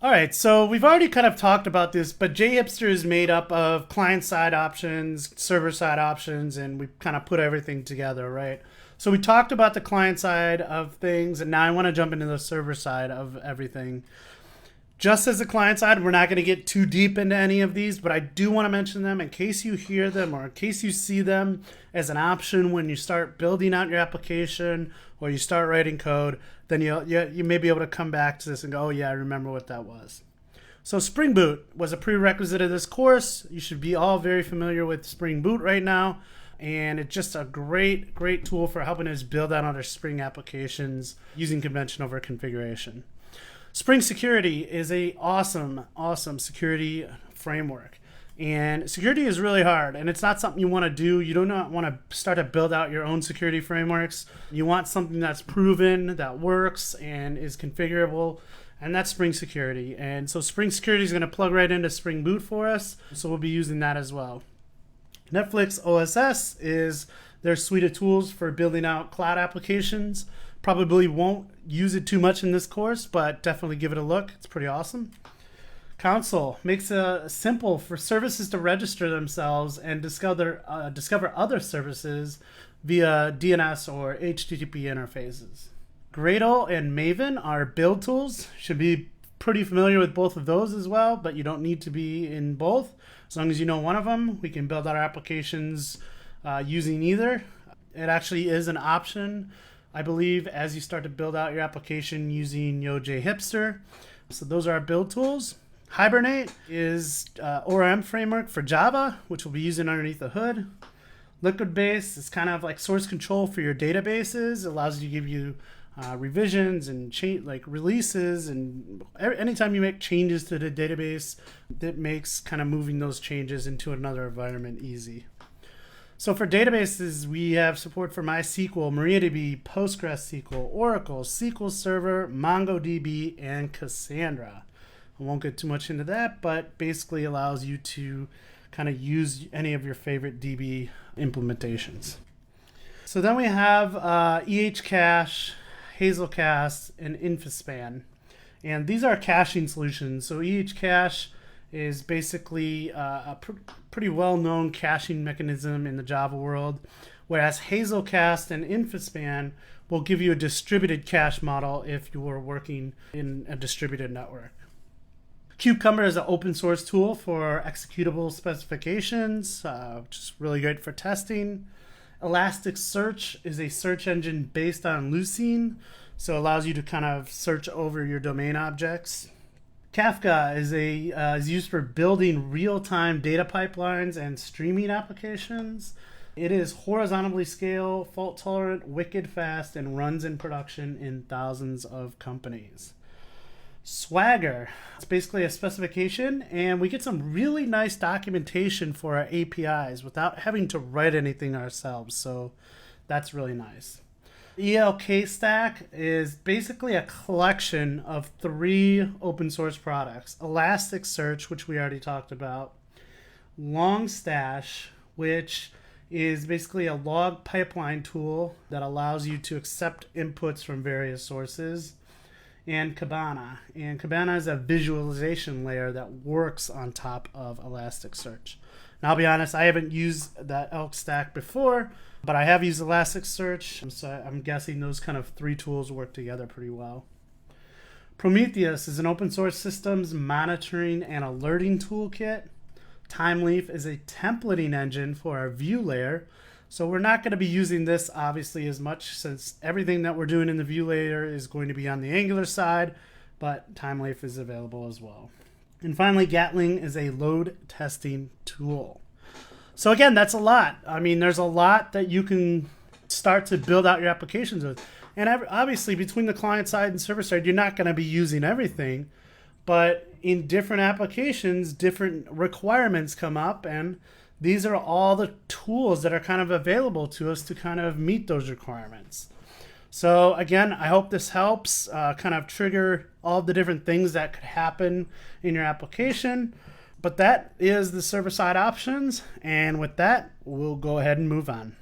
All right, so we've already kind of talked about this, but JHipster is made up of client-side options, server-side options, and we kind of put everything together, right? So we talked about the client side of things, and now I want to jump into the server side of everything. Just as the client side, we're not going to get too deep into any of these, but I do want to mention them in case you hear them or in case you see them as an option when you start building out your application or you start writing code. Then you may be able to come back to this and go, oh yeah, I remember what that was. So Spring Boot was a prerequisite of this course. You should be all very familiar with Spring Boot right now. And it's just a great tool for helping us build out our Spring applications using convention over configuration. Spring Security is a awesome security framework. And security is really hard, and it's not something you want to do. You do not want to start to build out your own security frameworks. You want something that's proven, that works, and is configurable, and that's Spring Security. And so Spring Security is going to plug right into Spring Boot for us, so we'll be using that as well. Netflix OSS is their suite of tools for building out cloud applications. Probably won't use it too much in this course, but definitely give it a look. It's pretty awesome. Console makes it simple for services to register themselves and discover other services via DNS or HTTP interfaces. Gradle and Maven are build tools. Should be pretty familiar with both of those as well, but you don't need to be in both. As long as you know one of them, we can build our applications using either. It actually is an option, I believe, as you start to build out your application using JHipster. So those are our build tools. Hibernate is ORM framework for Java, which we'll be using underneath the hood. Liquid Base is kind of like source control for your databases. It allows you to give you revisions and releases, and anytime you make changes to the database, that makes kind of moving those changes into another environment easy. So for databases, we have support for MySQL, MariaDB, PostgreSQL, Oracle, SQL Server, MongoDB, and Cassandra. I won't get too much into that, but basically allows you to kind of use any of your favorite DB implementations. So then we have EHCache, Hazelcast, and Infospan. And these are caching solutions. So EHCache is basically a pretty well-known caching mechanism in the Java world, whereas Hazelcast and Infospan will give you a distributed cache model if you are working in a distributed network. Cucumber is an open source tool for executable specifications, which is really great for testing. Elasticsearch is a search engine based on Lucene, so it allows you to kind of search over your domain objects. Kafka is used for building real-time data pipelines and streaming applications. It is horizontally scale, fault-tolerant, wicked fast, and runs in production in thousands of companies. Swagger, it's basically a specification, and we get some really nice documentation for our APIs without having to write anything ourselves, so that's really nice. ELK Stack is basically a collection of 3 open source products. Elasticsearch, which we already talked about. Longstash, which is basically a log pipeline tool that allows you to accept inputs from various sources. And Kibana. And Kibana is a visualization layer that works on top of Elasticsearch. Now, I'll be honest, I haven't used that ELK stack before, but I have used Elasticsearch, so I'm guessing those kind of 3 tools work together pretty well. Prometheus is an open source systems monitoring and alerting toolkit. Timeleaf is a templating engine for our view layer. So we're not going to be using this obviously as much, since everything that we're doing in the view layer is going to be on the Angular side, but Timeleaf is available as well. And finally, Gatling is a load testing tool. So again, that's a lot. I mean, there's a lot that you can start to build out your applications with. And obviously, between the client side and server side, you're not going to be using everything, but in different applications, different requirements come up, and these are all the tools that are kind of available to us to kind of meet those requirements. So again, I hope this helps kind of trigger all the different things that could happen in your application. But that is the server-side options. And with that, we'll go ahead and move on.